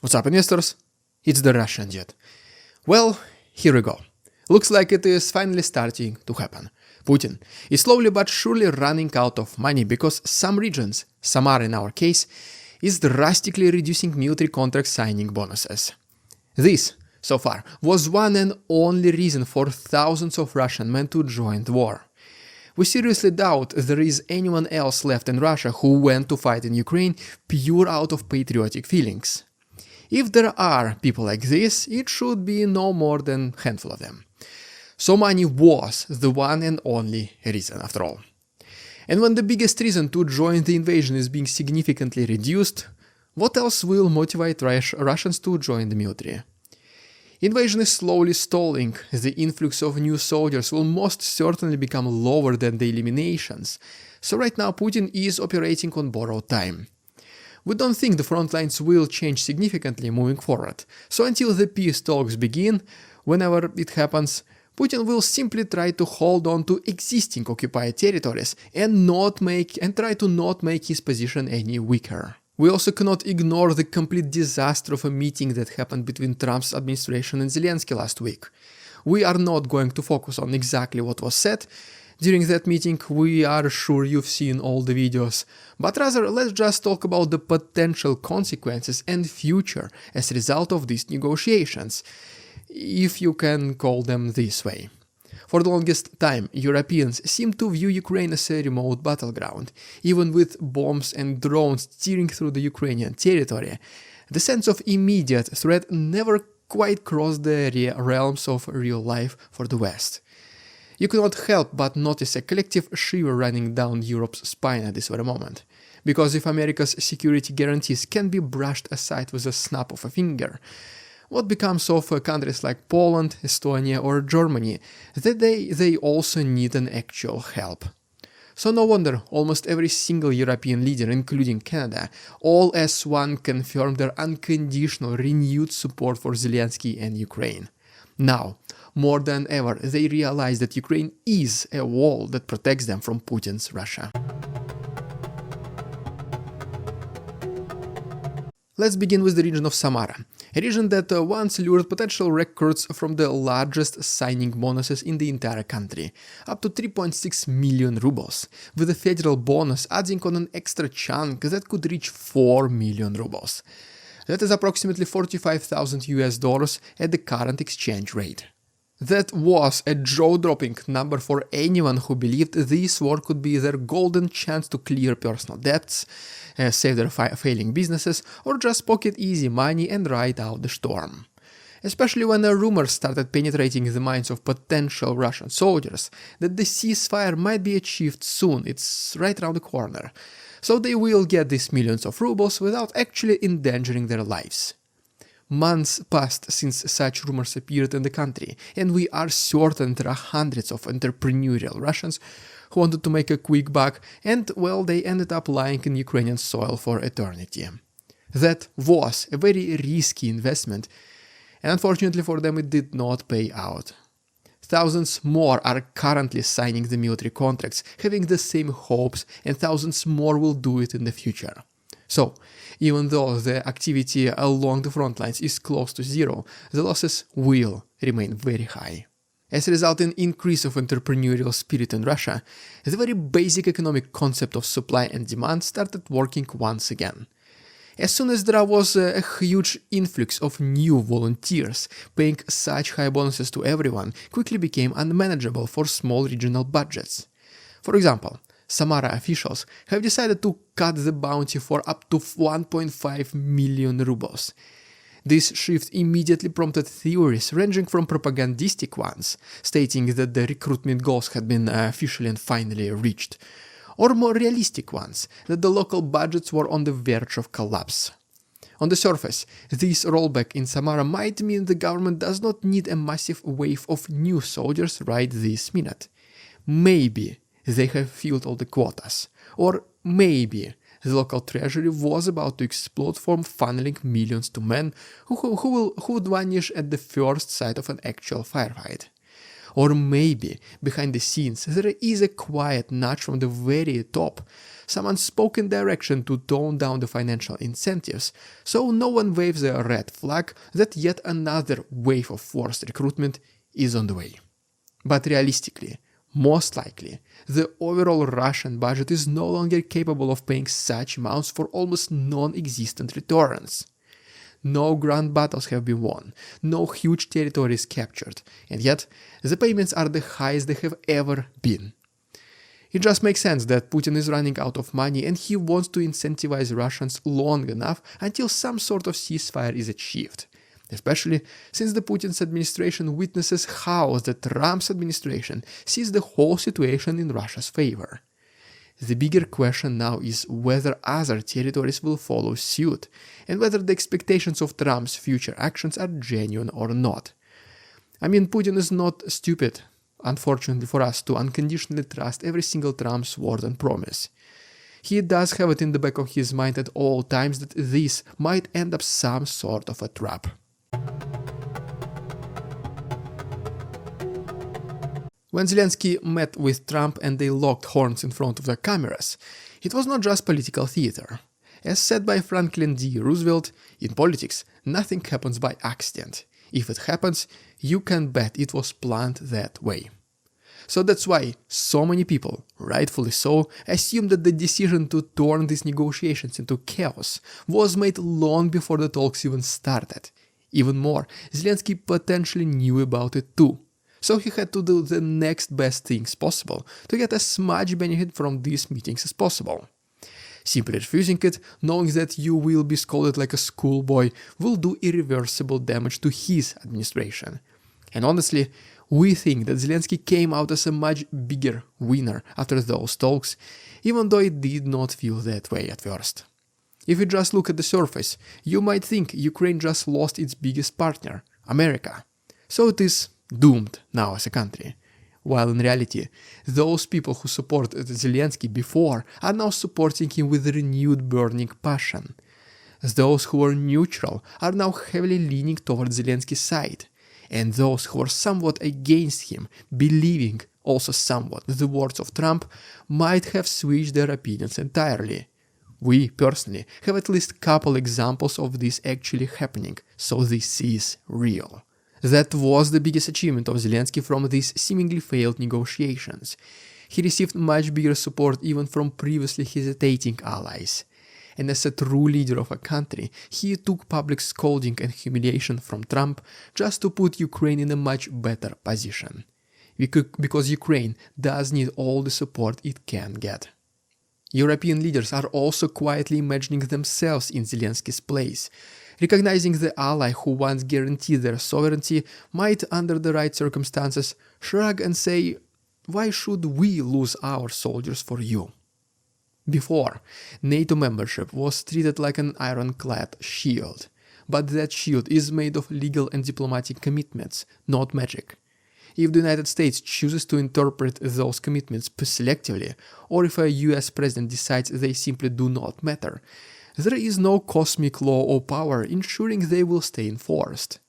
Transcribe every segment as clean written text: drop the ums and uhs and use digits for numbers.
What's up, investors? It's the Russian jet. Well, here we go. Looks like it is finally starting to happen. Putin is slowly but surely running out of money because some regions, Samara in our case, is drastically reducing military contract signing bonuses. This, so far, was one and only reason for thousands of Russian men to join the war. We seriously doubt there is anyone else left in Russia who went to fight in Ukraine pure out of patriotic feelings. If there are people like this, it should be no more than a handful of them. So money was the one and only reason after all. And when the biggest reason to join the invasion is being significantly reduced, what else will motivate Russians to join the military? Invasion is slowly stalling. The influx of new soldiers will most certainly become lower than the eliminations. So right now Putin is operating on borrowed time. We don't think the front lines will change significantly moving forward, so until the peace talks begin, whenever it happens, Putin will simply try to hold on to existing occupied territories and try to not make his position any weaker. We also cannot ignore the complete disaster of a meeting that happened between Trump's administration and Zelensky last week. We are not going to focus on exactly what was said during that meeting, we are sure you've seen all the videos, but rather let's just talk about the potential consequences and future as a result of these negotiations, if you can call them this way. For the longest time, Europeans seemed to view Ukraine as a remote battleground. Even with bombs and drones tearing through the Ukrainian territory, the sense of immediate threat never quite crossed the realms of real life for the West. You cannot help but notice a collective shiver running down Europe's spine at this very moment. Because if America's security guarantees can be brushed aside with a snap of a finger, what becomes of countries like Poland, Estonia or Germany, that they also need an actual help. So no wonder almost every single European leader, including Canada, all as one confirmed their unconditional renewed support for Zelensky and Ukraine. Now, more than ever, they realize that Ukraine is a wall that protects them from Putin's Russia. Let's begin with the region of Samara, a region that once lured potential records from the largest signing bonuses in the entire country, up to 3.6 million rubles, with a federal bonus adding on an extra chunk that could reach 4 million rubles. That is approximately $45,000 at the current exchange rate. That was a jaw-dropping number for anyone who believed this war could be their golden chance to clear personal debts, save their failing businesses, or just pocket easy money and ride out the storm. Especially when a rumor started penetrating the minds of potential Russian soldiers that the ceasefire might be achieved soon, it's right around the corner, so they will get these millions of rubles without actually endangering their lives. Months passed since such rumors appeared in the country, and we are certain there are hundreds of entrepreneurial Russians who wanted to make a quick buck and, well, they ended up lying in Ukrainian soil for eternity. That was a very risky investment, and unfortunately for them it did not pay out. Thousands more are currently signing the military contracts, having the same hopes, and thousands more will do it in the future. So, even though the activity along the front lines is close to zero, the losses will remain very high. As a result, an increase of entrepreneurial spirit in Russia, the very basic economic concept of supply and demand started working once again. As soon as there was a huge influx of new volunteers, paying such high bonuses to everyone quickly became unmanageable for small regional budgets. For example, Samara officials have decided to cut the bounty for up to 1.5 million rubles. This shift immediately prompted theories ranging from propagandistic ones, stating that the recruitment goals had been officially and finally reached, or more realistic ones, that the local budgets were on the verge of collapse. On the surface, this rollback in Samara might mean the government does not need a massive wave of new soldiers right this minute. Maybe they have filled all the quotas, or maybe the local treasury was about to explode from funneling millions to men who would vanish at the first sight of an actual firefight. Or maybe, behind the scenes, there is a quiet nudge from the very top, some unspoken direction to tone down the financial incentives, so no one waves a red flag that yet another wave of forced recruitment is on the way. But realistically, most likely, the overall Russian budget is no longer capable of paying such amounts for almost non-existent returns. No grand battles have been won, no huge territories captured, and yet the payments are the highest they have ever been. It just makes sense that Putin is running out of money and he wants to incentivize Russians long enough until some sort of ceasefire is achieved. Especially since the Putin's administration witnesses how the Trump's administration sees the whole situation in Russia's favor. The bigger question now is whether other territories will follow suit, and whether the expectations of Trump's future actions are genuine or not. I mean, Putin is not stupid, unfortunately for us, to unconditionally trust every single Trump's word and promise. He does have it in the back of his mind at all times that this might end up some sort of a trap. When Zelensky met with Trump and they locked horns in front of the cameras, it was not just political theater. As said by Franklin D. Roosevelt, in politics, nothing happens by accident. If it happens, you can bet it was planned that way. So that's why so many people, rightfully so, assume that the decision to turn these negotiations into chaos was made long before the talks even started. Even more, Zelensky potentially knew about it too. So he had to do the next best things possible to get as much benefit from these meetings as possible. Simply refusing it, knowing that you will be scolded like a schoolboy, will do irreversible damage to his administration. And honestly, we think that Zelensky came out as a much bigger winner after those talks, even though it did not feel that way at first. If you just look at the surface, you might think Ukraine just lost its biggest partner, America. So it is doomed now as a country. While in reality, those people who supported Zelensky before are now supporting him with renewed burning passion. Those who were neutral are now heavily leaning towards Zelensky's side, and those who were somewhat against him, believing also somewhat the words of Trump, might have switched their opinions entirely. We, personally, have at least a couple examples of this actually happening, so this is real. That was the biggest achievement of Zelensky from these seemingly failed negotiations. He received much bigger support even from previously hesitating allies. And as a true leader of a country, he took public scolding and humiliation from Trump just to put Ukraine in a much better position. Because Ukraine does need all the support it can get. European leaders are also quietly imagining themselves in Zelensky's place, recognizing the ally who once guaranteed their sovereignty might, under the right circumstances, shrug and say, "Why should we lose our soldiers for you?" Before, NATO membership was treated like an ironclad shield, but that shield is made of legal and diplomatic commitments, not magic. If the United States chooses to interpret those commitments selectively, or if a US president decides they simply do not matter, there is no cosmic law or power ensuring they will stay enforced.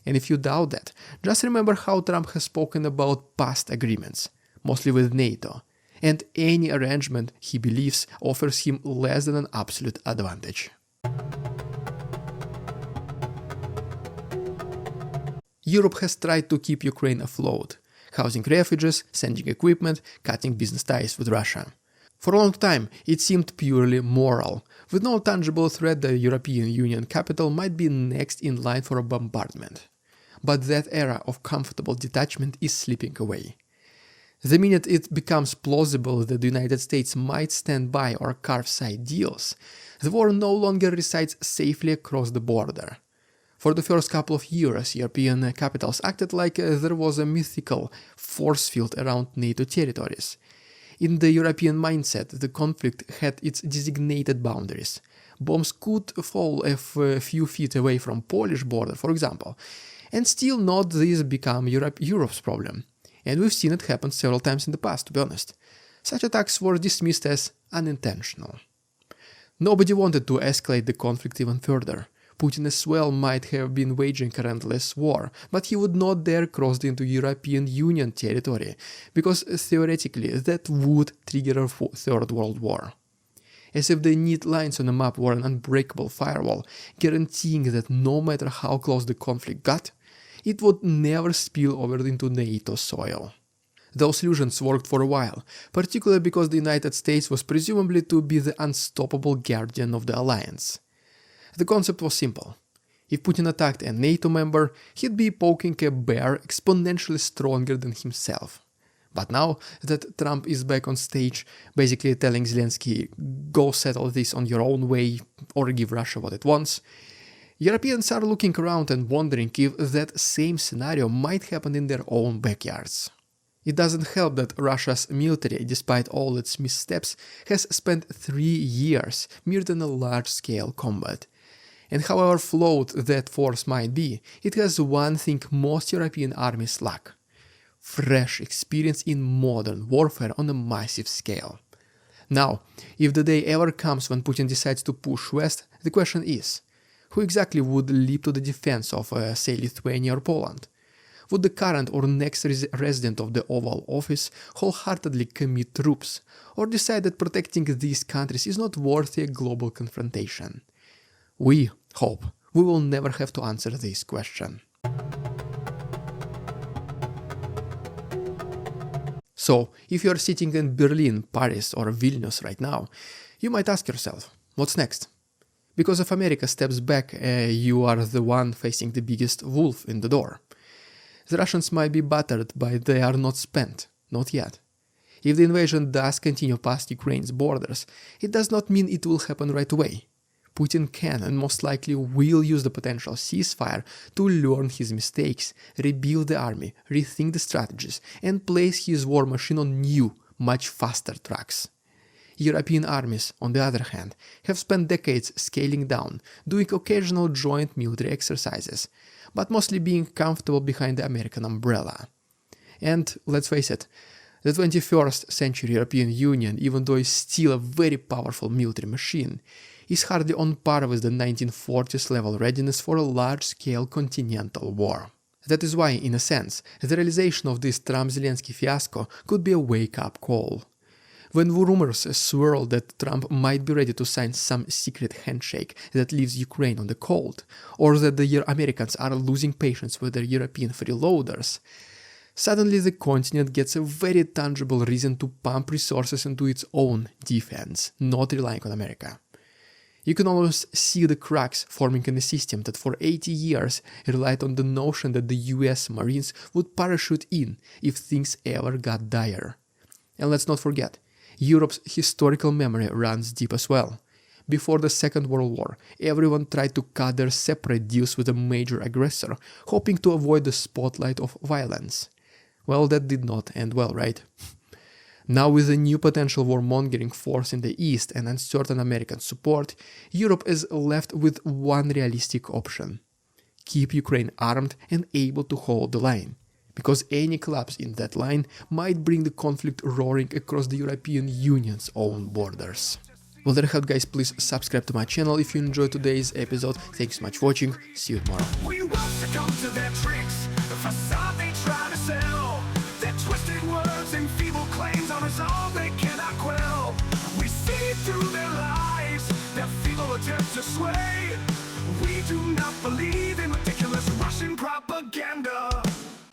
And if you doubt that, just remember how Trump has spoken about past agreements, mostly with NATO, and any arrangement he believes offers him less than an absolute advantage. Europe has tried to keep Ukraine afloat, housing refugees, sending equipment, cutting business ties with Russia. For a long time, it seemed purely moral. With no tangible threat, the European Union capital might be next in line for a bombardment. But that era of comfortable detachment is slipping away. The minute it becomes plausible that the United States might stand by or carve side deals, the war no longer resides safely across the border. For the first couple of years, European capitals acted like there was a mythical force field around NATO territories. In the European mindset, the conflict had its designated boundaries. Bombs could fall a few feet away from Polish border, for example, and still not this become Europe's problem. And we've seen it happen several times in the past, to be honest. Such attacks were dismissed as unintentional. Nobody wanted to escalate the conflict even further. Putin as well might have been waging a relentless war, but he would not dare cross into European Union territory, because theoretically that would trigger a Third World War. As if the neat lines on a map were an unbreakable firewall, guaranteeing that no matter how close the conflict got, it would never spill over into NATO soil. Those illusions worked for a while, particularly because the United States was presumably to be the unstoppable guardian of the alliance. The concept was simple. If Putin attacked a NATO member, he'd be poking a bear exponentially stronger than himself. But now that Trump is back on stage, basically telling Zelensky, go settle this on your own way or give Russia what it wants, Europeans are looking around and wondering if that same scenario might happen in their own backyards. It doesn't help that Russia's military, despite all its missteps, has spent 3 years mirrored in a large-scale combat. And however flawed that force might be, it has one thing most European armies lack: fresh experience in modern warfare on a massive scale. Now, if the day ever comes when Putin decides to push west, the question is, who exactly would leap to the defense of, say, Lithuania or Poland? Would the current or next resident of the Oval Office wholeheartedly commit troops, or decide that protecting these countries is not worthy a global confrontation? We hope we will never have to answer this question. So, if you are sitting in Berlin, Paris or Vilnius right now, you might ask yourself, what's next? Because if America steps back, you are the one facing the biggest wolf in the door. The Russians might be battered, but they are not spent, not yet. If the invasion does continue past Ukraine's borders, it does not mean it will happen right away. Putin can and most likely will use the potential ceasefire to learn his mistakes, rebuild the army, rethink the strategies, and place his war machine on new, much faster tracks. European armies, on the other hand, have spent decades scaling down, doing occasional joint military exercises, but mostly being comfortable behind the American umbrella. And let's face it, the 21st century European Union, even though it's still a very powerful military machine, is hardly on par with the 1940s level readiness for a large-scale continental war. That is why, in a sense, the realization of this Trump-Zelensky fiasco could be a wake-up call. When rumors swirl that Trump might be ready to sign some secret handshake that leaves Ukraine on the cold, or that the Americans are losing patience with their European freeloaders, suddenly the continent gets a very tangible reason to pump resources into its own defense, not relying on America. You can almost see the cracks forming in a system that for 80 years relied on the notion that the US Marines would parachute in if things ever got dire. And let's not forget, Europe's historical memory runs deep as well. Before the Second World War, everyone tried to cut their separate deals with a major aggressor, hoping to avoid the spotlight of violence. Well, that did not end well, right? Now, with a new potential warmongering force in the East and uncertain American support, Europe is left with one realistic option: keep Ukraine armed and able to hold the line. Because any collapse in that line might bring the conflict roaring across the European Union's own borders. Well, there you have it, guys. Please subscribe to my channel if you enjoyed today's episode. Thanks so much for watching. See you tomorrow.